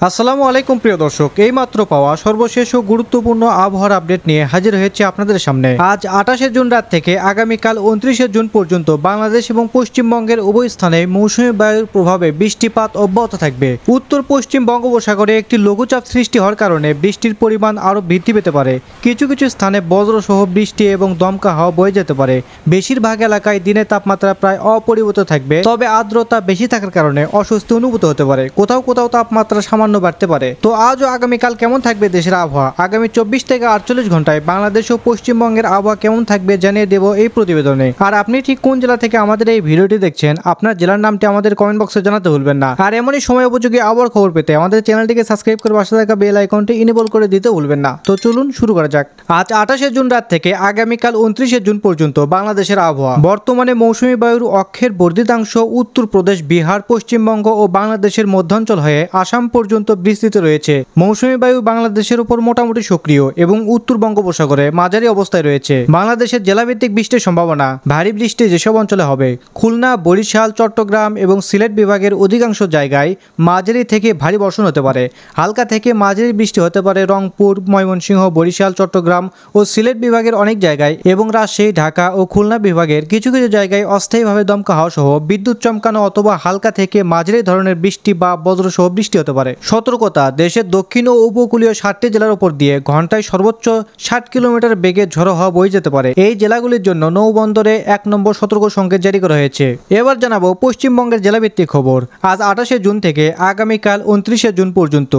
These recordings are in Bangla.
আসসালামু আলাইকুম প্রিয় দর্শক, এইমাত্র পাওয়া সর্বশেষ ও গুরুত্বপূর্ণ আবহাওয়ার আপডেট নিয়ে হাজির হয়েছে আপনাদের সামনে। আজ 28শে জুন রাত থেকে আগামীকাল 29শে জুন পর্যন্ত বাংলাদেশ এবং পশ্চিমবঙ্গের উভয় স্থানে মৌসুমী বায়ুর প্রভাবে বৃষ্টিপাত অব্যাহত থাকবে। উত্তর পশ্চিম বঙ্গোপসাগরে একটি লঘুচাপ সৃষ্টি হওয়ার কারণে বৃষ্টির পরিমাণ আরও বৃদ্ধি পেতে পারে। কিছু কিছু স্থানে বজ্রসহ বৃষ্টি এবং দমকা হাওয়া বয়ে যেতে পারে। বেশিরভাগ এলাকায় দিনের তাপমাত্রা প্রায় অপরিবর্তিত থাকবে, তবে আর্দ্রতা বেশি থাকার কারণে অস্বস্তি অনুভূত হতে পারে। কোথাও কোথাও তাপমাত্রা সামান্য বাড়তে পারে। তো আজ ও আগামীকাল কেমন থাকবে দেশের আবহাওয়া, আগামী 24 থেকে 48 ঘন্টায় বাংলাদেশ ও পশ্চিমবঙ্গের আবহাওয়া কেমন থাকবে জানিয়ে দেব এই প্রতিবেদনে। আর আপনি ঠিক কোন জেলা থেকে আমাদের এই ভিডিওটি দেখছেন, আপনার জেলার নামটি আমাদের কমেন্ট বক্সে জানাতে ভুলবেন না। আর এমনই সময় উপযোগী আবহাওয়ার খবর পেতে আমাদের চ্যানেলটিকে সাবস্ক্রাইব করে পাশে থাকা বেল আইকনটি ইনেবল করে দিতে ভুলবেন না। তো চলুন শুরু করা যাক। আজ 28শে জুন রাত থেকে আগামীকাল 29শে জুন পর্যন্ত বাংলাদেশের আবহাওয়া। বর্তমানে মৌসুমী বায়ুর অক্ষের বর্ধিতাংশ উত্তরপ্রদেশ, বিহার, পশ্চিমবঙ্গ ও বাংলাদেশের মধ্যাঞ্চল হয়ে আসাম পর্যন্ত বিস্তৃত রয়েছে। মৌসুমী বায়ু বাংলাদেশের উপর মোটামুটি সক্রিয় এবং উত্তর বঙ্গোপসাগরে মাঝারি অবস্থায় রয়েছে। বাংলাদেশের জেলাভিত্তিক বৃষ্টির সম্ভাবনা। ভারী বৃষ্টি যেসব অঞ্চলে হবে: খুলনা, বরিশাল, চট্টগ্রাম এবং সিলেট বিভাগের অধিকাংশ জায়গায় মাঝারি থেকে ভারী বর্ষণ হতে পারে। হালকা থেকে মাঝারি বৃষ্টি হতে পারে রংপুর, ময়মনসিংহ, বরিশাল, চট্টগ্রাম ও সিলেট বিভাগের অনেক জায়গায় এবং রাজশাহী, ঢাকা ও খুলনা বিভাগের কিছু কিছু জায়গায় অস্থায়ীভাবে দমকা হাওয়া সহ বিদ্যুৎ চমকানো অথবা হালকা থেকে মাঝারি ধরনের বৃষ্টি বা বজ্রসহ বৃষ্টি হতে পারে। সতর্কতা: দেশের দক্ষিণ ও উপকূলীয় 60টি জেলার উপর দিয়ে ঘন্টায় সর্বোচ্চ 60 কিলোমিটার বেগে ঝড়ো হাওয়া বয়ে যেতে পারে। এই জেলাগুলির জন্য নৌবন্দরে 1 নম্বর সতর্ক সংকেত জারি করা হয়েছে। এবার জানাবো পশ্চিমবঙ্গের জেলাভিত্তিক খবর। আজ 28শে জুন থেকে আগামীকাল 29শে জুন পর্যন্ত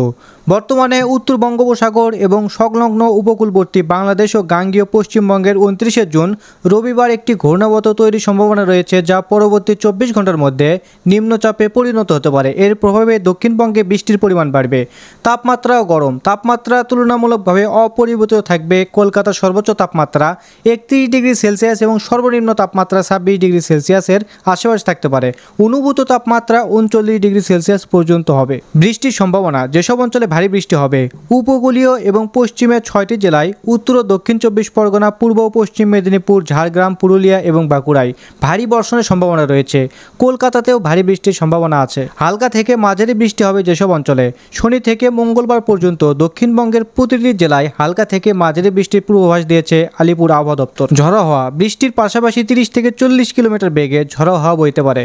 বর্তমানে উত্তর বঙ্গোপসাগর এবং সংলগ্ন উপকূলবর্তী বাংলাদেশ ও গাঙ্গেয় পশ্চিমবঙ্গের 29শে জুন রবিবার একটি ঘূর্ণাবর্ত তৈরির সম্ভাবনা রয়েছে, যা পরবর্তী 24 ঘন্টার মধ্যে নিম্নচাপে পরিণত হতে পারে। এর প্রভাবে দক্ষিণবঙ্গে বৃষ্টির পরিমাণ বাড়বে। তাপমাত্রাও গরম। তাপমাত্রা তুলনামূলকভাবে অপরিবর্তিত থাকবে। কলকাতার সর্বোচ্চ তাপমাত্রা 31 ডিগ্রি সেলসিয়াস এবং সর্বনিম্ন তাপমাত্রা 26 ডিগ্রি সেলসিয়াসের আশেপাশে থাকতে পারে। অনুভূত তাপমাত্রা 39 ডিগ্রি সেলসিয়াস পর্যন্ত হবে। বৃষ্টির সম্ভাবনা: যেসব অঞ্চলে ভারী বৃষ্টি হবে: উপকূলীয় এবং পশ্চিমের 6টি জেলায়, উত্তর ও দক্ষিণ 24 পরগনা, পূর্ব ও পশ্চিম মেদিনীপুর, ঝাড়গ্রাম, পুরুলিয়া এবং বাঁকুড়ায় ভারী বর্ষণের সম্ভাবনা রয়েছে। কলকাতাতেও ভারী বৃষ্টির সম্ভাবনা আছে। হালকা থেকে মাঝারি বৃষ্টি হবে যেসব অঞ্চলে: শনি থেকে মঙ্গলবার পর্যন্ত দক্ষিণবঙ্গের প্রতিটি জেলায় হালকা থেকে মাঝারি বৃষ্টির পূর্বাভাস দিয়েছে আলিপুর আবহাওয়া দপ্তর। ঝড়ো হাওয়া: বৃষ্টির পাশাপাশি 30 থেকে 40 কিলোমিটার বেগে ঝড়ো হাওয়া বইতে পারে।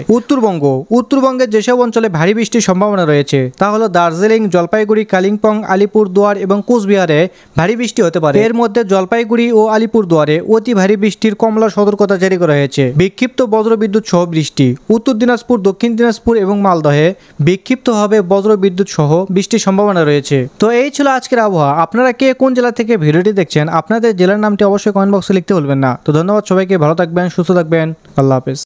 উত্তরবঙ্গের যেসব অঞ্চলে ভারী বৃষ্টির সম্ভাবনা রয়েছে তা হলো দার্জিলিং, জলপাইগুড়ি, কালিম্পং, আলিপুরদুয়ার এবং কোচবিহারে ভারী বৃষ্টি হতে পারে। এর মধ্যে জলপাইগুড়ি ও আলিপুরদুয়ারে অতি ভারী বৃষ্টির কমলা সতর্কতা জারি করা হয়েছে। বিক্ষিপ্ত বজ্রবিদ্যুৎ সহ বৃষ্টি: উত্তর দিনাজপুর, দক্ষিণ দিনাজপুর এবং মালদহে বিক্ষিপ্তভাবে বজ্রবিদ্যুৎ সহ বৃষ্টির সম্ভাবনা রয়েছে। তো এই ছিল আজকের আবহাওয়া। আপনারা কে কোন জেলা থেকে ভিডিওটি দেখছেন, আপনাদের জেলার নামটি অবশ্যই কমেন্ট বক্সে লিখতে ভুলবেন না। তো ধন্যবাদ সবাইকে, ভালো থাকবেন, সুস্থ থাকবেন, আল্লাহ হাফেজ।